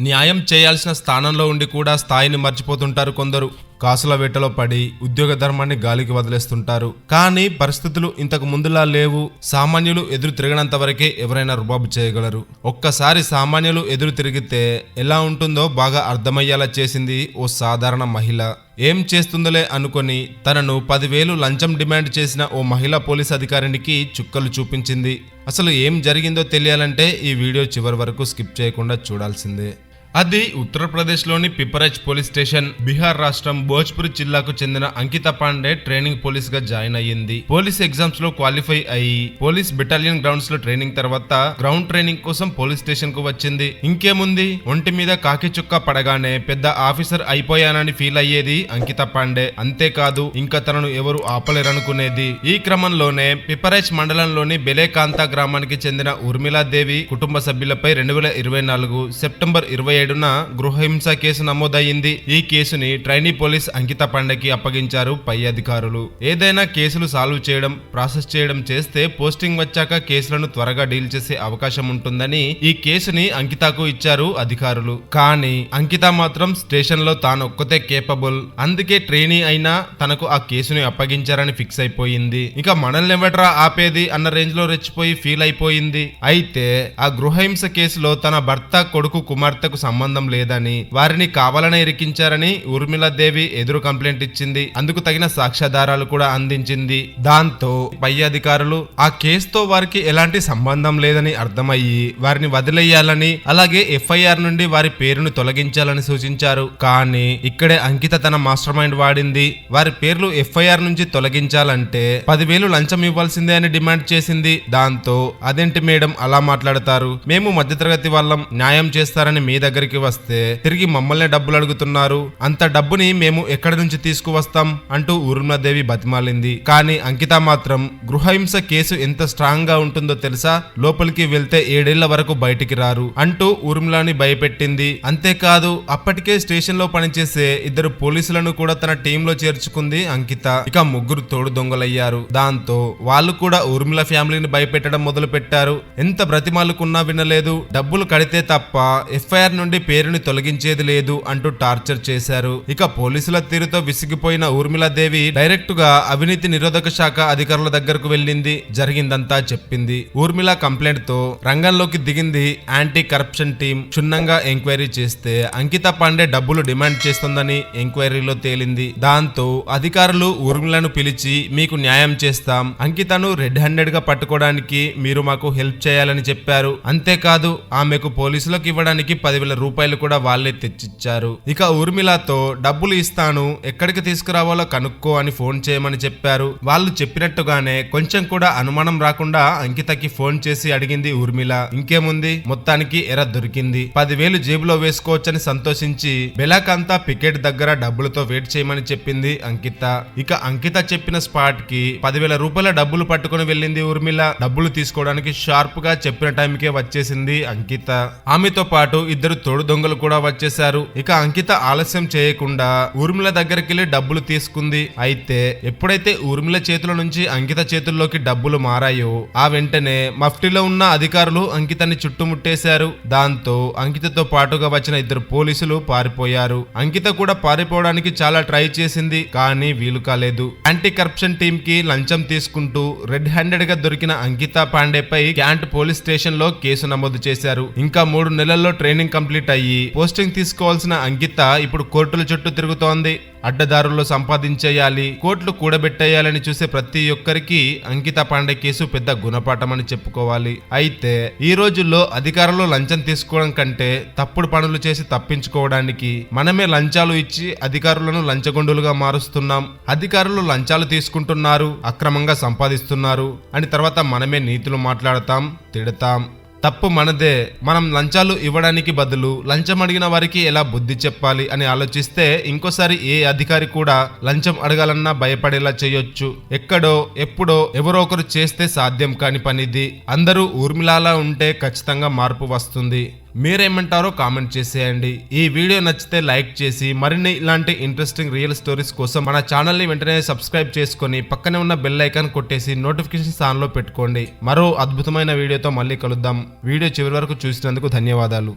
న్యాయం చేయాల్సిన స్థానంలో ఉండి కూడా స్థాయిని మర్చిపోతుంటారు కొందరు. కాసుల వేటలో పడి ఉద్యోగ ధర్మాన్ని గాలికి వదిలేస్తుంటారు. కానీ పరిస్థితులు ఇంతకు ముందులా లేవు. సామాన్యులు ఎదురు తిరగనంత వరకే ఎవరైనా రుబాబు చేయగలరు. ఒక్కసారి సామాన్యులు ఎదురు తిరిగితే ఎలా ఉంటుందో బాగా అర్థమయ్యేలా చేసింది ఓ సాధారణ మహిళ. ఏం చేస్తుందోలే అనుకొని తనను 10,000 లంచం డిమాండ్ చేసిన ఓ మహిళా పోలీస్ అధికారికి చుక్కలు చూపించింది. అసలు ఏం జరిగిందో తెలియాలంటే ఈ వీడియో చివరి వరకు స్కిప్ చేయకుండా చూడాల్సిందే. అది ఉత్తరప్రదేశ్లోని పిపరైచ్ పోలీస్ స్టేషన్. బీహార్ రాష్ట్రం భోజ్పురి జిల్లాకు చెందిన అంకిత పాండే ట్రైనింగ్ పోలీస్ గా జాయిన్ అయ్యింది. పోలీస్ ఎగ్జామ్స్ లో క్వాలిఫై అయ్యి పోలీస్ బెటాలియన్ గ్రౌండ్స్ లో ట్రైనింగ్ తర్వాత గ్రౌండ్ ట్రైనింగ్ కోసం పోలీస్ స్టేషన్ కు వచ్చింది. ఇంకేముంది, ఒంటి మీద కాకి చుక్క పడగానే పెద్ద ఆఫీసర్ అయిపోయానని ఫీల్ అయ్యేది అంకిత పాండే. అంతేకాదు ఇంకా తనను ఎవరు ఆపలేరనుకునేది. ఈ క్రమంలోనే పిపరైచ్ మండలంలోని బెలేకాంతా గ్రామానికి చెందిన ఊర్మిళాదేవి కుటుంబ సభ్యులపై 2024 సెప్టెంబర్ 27న గృహహింస కేసు నమోదయ్యింది. ఈ కేసుని ట్రైనీ పోలీస్ అంకిత పాండేకి అప్పగించారు పై అధికారులు. ఏదైనా కేసులు సాల్వ్ చేయడం, ప్రాసెస్ చేయడం చేస్తే పోస్టింగ్ వచ్చాక కేసులను త్వరగా డీల్ చేసే అవకాశం ఉంటుందని ఈ కేసుని అంకితకు ఇచ్చారు అధికారులు. కానీ అంకిత మాత్రం స్టేషన్ లో తానొక్కతే కేపబుల్, అందుకే ట్రైనీ అయినా తనకు ఆ కేసుని అప్పగించారని ఫిక్స్ అయిపోయింది. ఇక మనల్ని ఎవడ్రా ఆపేది అన్న రేంజ్ లో రెచ్చిపోయి ఫీల్ అయిపోయింది. అయితే ఆ గృహహింస కేసులో తన భర్త, కొడుకు, కుమార్తెకు సంబంధం లేదని, వారిని కావాలనే ఇరికించారని ఊర్మిళాదేవి ఎదురు కంప్లైంట్ ఇచ్చింది. అందుకు తగిన సాక్ష్యాధారాలు కూడా అందించింది. దాంతో పై అధికారులు ఆ కేసుతో వారికి ఎలాంటి సంబంధం లేదని అర్థమయ్యి వారిని వదిలేయాలని, అలాగే ఎఫ్ఐఆర్ నుండి వారి పేరును తొలగించాలని సూచించారు. కానీ ఇక్కడే అంకిత తన మాస్టర్ మైండ్ వాడింది. వారి పేర్లు ఎఫ్ఐఆర్ నుంచి తొలగించాలంటే 10,000 లంచం ఇవ్వాల్సిందే అని డిమాండ్ చేసింది. దాంతో అదేంటి మేడం అలా మాట్లాడతారు, మేము మధ్యతరగతి వాళ్ళం, న్యాయం చేస్తారని మీ దగ్గరికి వస్తే తిరిగి మమ్మల్ని డబ్బులు అడుగుతున్నారు, అంత డబ్బుని మేము ఎక్కడి నుంచి తీసుకువస్తాం అంటూ ఊర్మిళాదేవి బతిమాలింది. కానీ అంకిత మాత్రం గృహహింస కేసు ఎంత స్ట్రాంగ్ గా ఉంటుందో తెలుసా, లోపలికి వెళ్తే 7 ఏళ్ల వరకు బయటికి రారు అంటూ ఊర్మిళని భయపెట్టింది. అంతేకాదు అప్పటికే స్టేషన్ లో పనిచేసే 2 పోలీసులను కూడా తన టీంలో చేర్చుకుంది అంకిత. ఇక 3 తోడు దొంగలయ్యారు. దాంతో వాళ్ళు కూడా ఊర్మిళ ఫ్యామిలీని భయపెట్టడం మొదలు పెట్టారు. ఎంత బ్రతిమాలుకున్నా వినలేదు. డబ్బులు కడితే తప్ప ఎఫ్ఐఆర్ నుండి పేరుని తొలగించేది లేదు అంటూ టార్చర్ చేశారు. ఇక పోలీసుల తీరుతో విసిగిపోయిన ఊర్మిళాదేవి డైరెక్ట్ గా అవినీతి నిరోధక శాఖ అధికారుల దగ్గరకు వెళ్ళింది. జరిగిందంతా చెప్పింది. ఊర్మిళ కంప్లైంట్ తో రంగంలోకి దిగింది యాంటీ కరప్షన్ టీం. క్షుణ్ణంగా ఎంక్వైరీ చేస్తే అంకిత పాండే డబ్బులు డిమాండ్ చేస్తుందని ఎంక్వైరీలో తేలింది. దాంతో అధికారులు ఊర్మిళను పిలిచి మీకు న్యాయం చేస్తాం, అంకితను రెడ్ హ్యాండెడ్ గా పట్టుకోవడానికి మీరు మాకు హెల్ప్ చేయాలని చెప్పారు. అంతేకాదు ఆమెకు పోలీసులకు ఇవ్వడానికి 10,000 రూపాయలు కూడా వాళ్లే తెచ్చిచ్చారు. ఇక ఊర్మిళతో డబ్బులు ఇస్తాను, ఎక్కడికి తీసుకురావాలో కనుక్కో అని ఫోన్ చేయమని చెప్పారు. వాళ్ళు చెప్పినట్టుగానే కొంచెం కూడా అనుమానం రాకుండా అంకితకి ఫోన్ చేసి అడిగింది ఊర్మిళ. ఇంకేముంది, మొత్తానికి ఎర దొరికింది. 10,000 జేబులో వేసుకోవచ్చని సంతోషించి బెలాకాంతా పికెట్ దగ్గర డబ్బులతో వెయిట్ చేయమని చెప్పింది అంకిత. ఇక అంకిత చెప్పిన స్పాట్ కి 10,000 రూపాయల డబ్బులు పట్టుకుని వెళ్ళింది ఊర్మిళ. డబ్బులు తీసుకోవడానికి షార్ప్ గా చెప్పిన టైంకే వచ్చేసింది అంకిత. ఆమెతో పాటు 2 తోడు దొంగలు కూడా వచ్చేశారు. ఇక అంకిత ఆలస్యం చేయకుండా ఊర్మిళ దగ్గరికి వెళ్లి డబ్బులు తీసుకుంది. అయితే ఎప్పుడైతే ఊర్మిళ చేతుల నుంచి అంకిత చేతుల్లోకి డబ్బులు మారాయో ఆ వెంటనే మఫ్టీలో ఉన్న అధికారులు అంకితని చుట్టుముట్టేశారు. దాంతో అంకితతో పాటుగా వచ్చిన 2 పోలీసులు పారిపోయారు. అంకిత కూడా పారిపోవడానికి చాలా ట్రై చేసింది, కానీ వీలు కాలేదు. యాంటీ కరప్షన్ టీం కి లంచం తీసుకుంటూ రెడ్ హ్యాండెడ్ గా దొరికిన అంకిత పాండేపై క్యాంట్ పోలీస్ స్టేషన్ లో కేసు నమోదు చేశారు. ఇంకా 3 నెలల్లో ట్రైనింగ్ కంప్లీట్ అయ్యి పోస్టింగ్ తీసుకోవాల్సిన అంకిత ఇప్పుడు కోర్టుల చుట్టూ తిరుగుతోంది. అడ్డదారుల్లో సంపాదించేయాలి, కోట్లు కూడబెట్టేయాలని చూసే ప్రతి ఒక్కరికి అంకిత పాండే కేసు పెద్ద గుణపాఠం అని చెప్పుకోవాలి. అయితే ఈ రోజుల్లో అధికారులు లంచం తీసుకోవడం కంటే తప్పుడు పనులు చేసి తప్పించుకోవడానికి మనమే లంచాలు ఇచ్చి అధికారులను లంచగొండులుగా మారుస్తున్నాం. అధికారులు లంచాలు తీసుకుంటున్నారు, అక్రమంగా సంపాదిస్తున్నారు అని తర్వాత మనమే నీతులు మాట్లాడతాం, తిడతాం. తప్పు మనదే. మనం లంచాలు ఇవ్వడానికి బదులు లంచం అడిగిన వారికి ఎలా బుద్ధి చెప్పాలి అని ఆలోచిస్తే ఇంకోసారి ఏ అధికారి కూడా లంచం అడగాలన్నా భయపడేలా చేయొచ్చు. ఎక్కడో ఎప్పుడో ఎవరో ఒకరు చేస్తే సాధ్యం కాని పనిది. అందరూ ఊర్మిళలా ఉంటే ఖచ్చితంగా మార్పు వస్తుంది. మీరేమంటారో కామెంట్ చేసేయండి. ఈ వీడియో నచ్చితే లైక్ చేసి మరిన్ని ఇలాంటి ఇంట్రెస్టింగ్ రియల్ స్టోరీస్ కోసం మన ఛానల్ ని వెంటనే సబ్స్క్రైబ్ చేసుకొని పక్కనే ఉన్న బెల్ ఐకాన్ కొట్టేసి నోటిఫికేషన్స్ ఆన్ లో పెట్టుకోండి. మరో అద్భుతమైన వీడియోతో మళ్ళీ కలుద్దాం. వీడియో చివరి వరకు చూసినందుకు ధన్యవాదాలు.